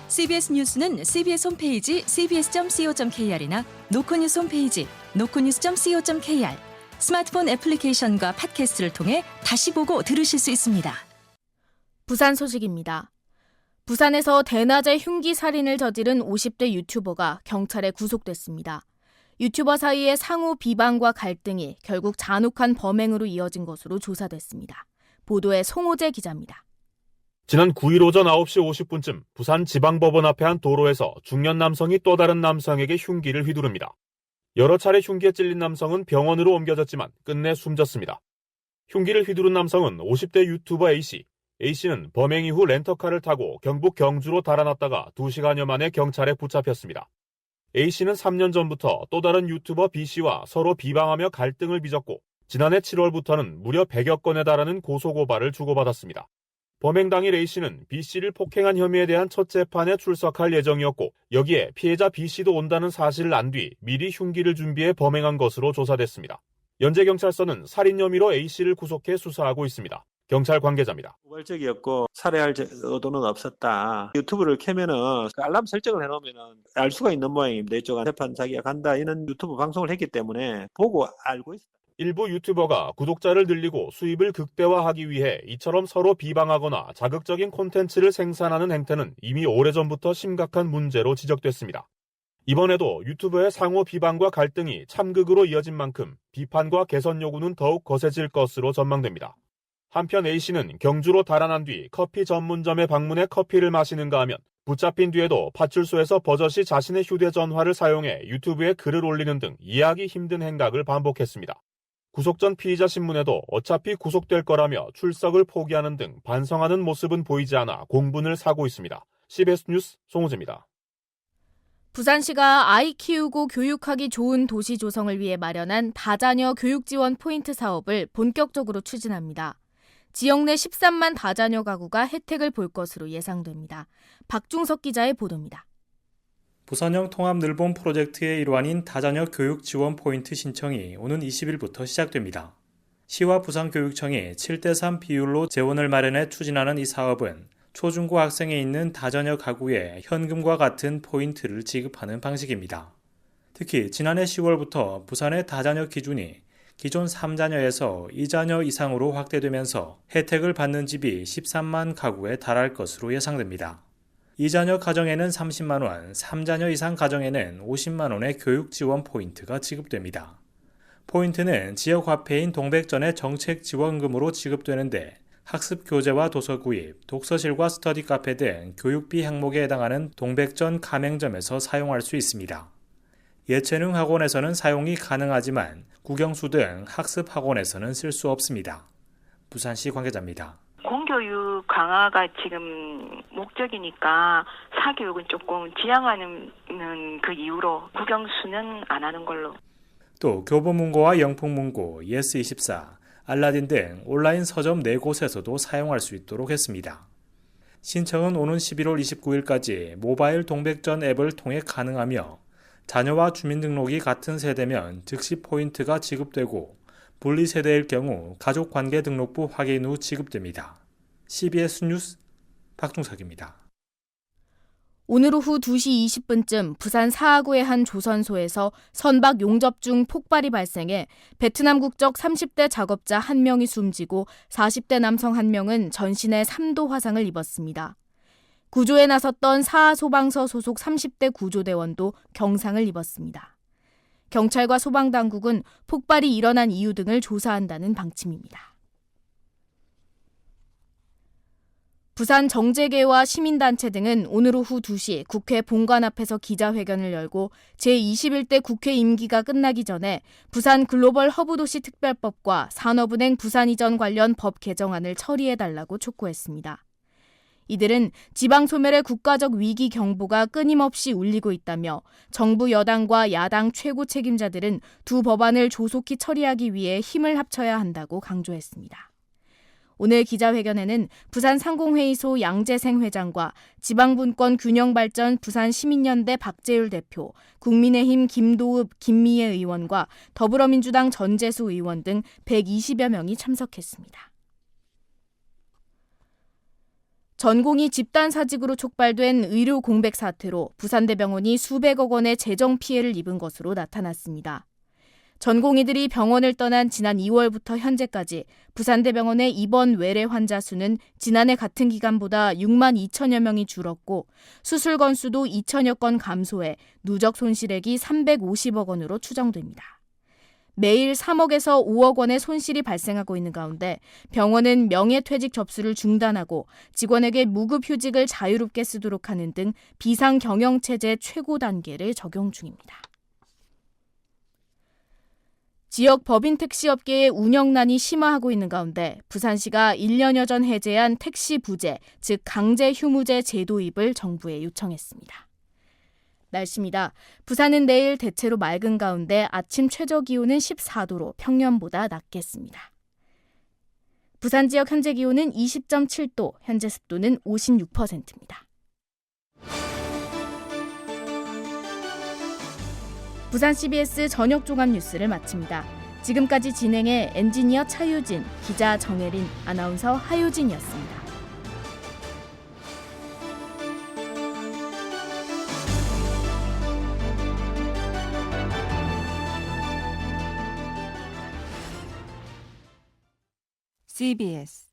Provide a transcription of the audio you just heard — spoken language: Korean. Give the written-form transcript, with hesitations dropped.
CBS 뉴스는 CBS 홈페이지 cbs.co.kr이나 노컷뉴스 홈페이지 노컷뉴스.co.kr, 스마트폰 애플리케이션과 팟캐스트를 통해 다시 보고 들으실 수 있습니다. 부산 소식입니다. 부산에서 대낮에 흉기 살인을 저지른 50대 유튜버가 경찰에 구속됐습니다. 유튜버 사이의 상호 비방과 갈등이 결국 잔혹한 범행으로 이어진 것으로 조사됐습니다. 보도에 송호재 기자입니다. 지난 9일 오전 9시 50분쯤 부산지방법원 앞에 한 도로에서 중년 남성이 또 다른 남성에게 흉기를 휘두릅니다. 여러 차례 흉기에 찔린 남성은 병원으로 옮겨졌지만 끝내 숨졌습니다. 흉기를 휘두른 남성은 50대 유튜버 A씨. A씨는 범행 이후 렌터카를 타고 경북 경주로 달아났다가 2시간여 만에 경찰에 붙잡혔습니다. A씨는 3년 전부터 또 다른 유튜버 B씨와 서로 비방하며 갈등을 빚었고 지난해 7월부터는 무려 100여 건에 달하는 고소고발을 주고받았습니다. 범행 당일 A씨는 B씨를 폭행한 혐의에 대한 첫 재판에 출석할 예정이었고 여기에 피해자 B씨도 온다는 사실을 안 뒤 미리 흉기를 준비해 범행한 것으로 조사됐습니다. 연제경찰서는 살인 혐의로 A씨를 구속해 수사하고 있습니다. 경찰 관계자입니다. 우발적이었고 살해할 의도는 없었다. 유튜브를 켜면은 알람 설정을 해놓으면은 알 수가 있는 모양입니다. 이쪽 재판 자기가 간다 이런 유튜브 방송을 했기 때문에 보고 알고 있었다. 일부 유튜버가 구독자를 늘리고 수입을 극대화하기 위해 이처럼 서로 비방하거나 자극적인 콘텐츠를 생산하는 행태는 이미 오래전부터 심각한 문제로 지적됐습니다. 이번에도 유튜버의 상호 비방과 갈등이 참극으로 이어진 만큼 비판과 개선 요구는 더욱 거세질 것으로 전망됩니다. 한편 A씨는 경주로 달아난 뒤 커피 전문점에 방문해 커피를 마시는가 하면 붙잡힌 뒤에도 파출소에서 버젓이 자신의 휴대전화를 사용해 유튜브에 글을 올리는 등 이해하기 힘든 행각을 반복했습니다. 구속 전 피의자 신문에도 어차피 구속될 거라며 출석을 포기하는 등 반성하는 모습은 보이지 않아 공분을 사고 있습니다. CBS 뉴스 송호재입니다. 부산시가 아이 키우고 교육하기 좋은 도시 조성을 위해 마련한 다자녀 교육 지원 포인트 사업을 본격적으로 추진합니다. 지역 내 13만 다자녀 가구가 혜택을 볼 것으로 예상됩니다. 박중석 기자의 보도입니다. 부산형 통합늘봄 프로젝트의 일환인 다자녀 교육 지원 포인트 신청이 오는 20일부터 시작됩니다. 시와 부산교육청이 7대3 비율로 재원을 마련해 추진하는 이 사업은 초중고 학생에 있는 다자녀 가구에 현금과 같은 포인트를 지급하는 방식입니다. 특히 지난해 10월부터 부산의 다자녀 기준이 기존 3자녀에서 2자녀 이상으로 확대되면서 혜택을 받는 집이 13만 가구에 달할 것으로 예상됩니다. 2자녀 가정에는 30만 원, 3자녀 이상 가정에는 50만 원의 교육 지원 포인트가 지급됩니다. 포인트는 지역 화폐인 동백전의 정책 지원금으로 지급되는데 학습 교재와 도서 구입, 독서실과 스터디 카페 등 교육비 항목에 해당하는 동백전 가맹점에서 사용할 수 있습니다. 예체능 학원에서는 사용이 가능하지만 국영수 등 학습 학원에서는 쓸 수 없습니다. 부산시 관계자입니다. 공교육 강화가 지금 목적이니까 사교육은 조금 지양하는 그 이유로 국영수는 안 하는 걸로. 또 교보문고와 영풍문고, 예스24, 알라딘 등 온라인 서점 4곳에서도 사용할 수 있도록 했습니다. 신청은 오는 11월 29일까지 모바일 동백전 앱을 통해 가능하며 자녀와 주민등록이 같은 세대면 즉시 포인트가 지급되고 분리세대일 경우 가족관계등록부 확인 후 지급됩니다. CBS 뉴스 박중석입니다. 오늘 오후 2시 20분쯤 부산 사하구의 한 조선소에서 선박 용접 중 폭발이 발생해 베트남 국적 30대 작업자 1명이 숨지고 40대 남성 1명은 전신에 3도 화상을 입었습니다. 구조에 나섰던 사하소방서 소속 30대 구조대원도 경상을 입었습니다. 경찰과 소방당국은 폭발이 일어난 이유 등을 조사한다는 방침입니다. 부산 정재계와 시민단체 등은 오늘 오후 2시 국회 본관 앞에서 기자회견을 열고 제21대 국회 임기가 끝나기 전에 부산 글로벌 허브도시 특별법과 산업은행 부산 이전 관련 법 개정안을 처리해달라고 촉구했습니다. 이들은 지방 소멸의 국가적 위기 경보가 끊임없이 울리고 있다며 정부 여당과 야당 최고 책임자들은 두 법안을 조속히 처리하기 위해 힘을 합쳐야 한다고 강조했습니다. 오늘 기자회견에는 부산 상공회의소 양재생 회장과 지방분권 균형발전 부산시민연대 박재율 대표, 국민의힘 김도읍 김미애 의원과 더불어민주당 전재수 의원 등 120여 명이 참석했습니다. 전공이 집단 사직으로 촉발된 의료 공백 사태로 부산대병원이 수백억 원의 재정 피해를 입은 것으로 나타났습니다. 전공의들이 병원을 떠난 지난 2월부터 현재까지 부산대병원의 입원 외래 환자 수는 지난해 같은 기간보다 6만 2천여 명이 줄었고 수술 건수도 2천여 건 감소해 누적 손실액이 350억 원으로 추정됩니다. 매일 3억에서 5억 원의 손실이 발생하고 있는 가운데 병원은 명예퇴직 접수를 중단하고 직원에게 무급휴직을 자유롭게 쓰도록 하는 등 비상경영체제 최고 단계를 적용 중입니다. 지역 법인 택시업계의 운영난이 심화하고 있는 가운데 부산시가 1년여 전 해제한 택시 부재, 즉 강제 휴무제 제도입을 정부에 요청했습니다. 날씨입니다. 부산은 내일 대체로 맑은 가운데 아침 최저기온은 14도로 평년보다 낮겠습니다. 부산 지역 현재 기온은 20.7도, 현재 습도는 56%입니다. 부산 CBS 저녁 종합 뉴스를 마칩니다. 지금까지 진행해 엔지니어 차유진, 기자 정혜린, 아나운서 하유진이었습니다. CBS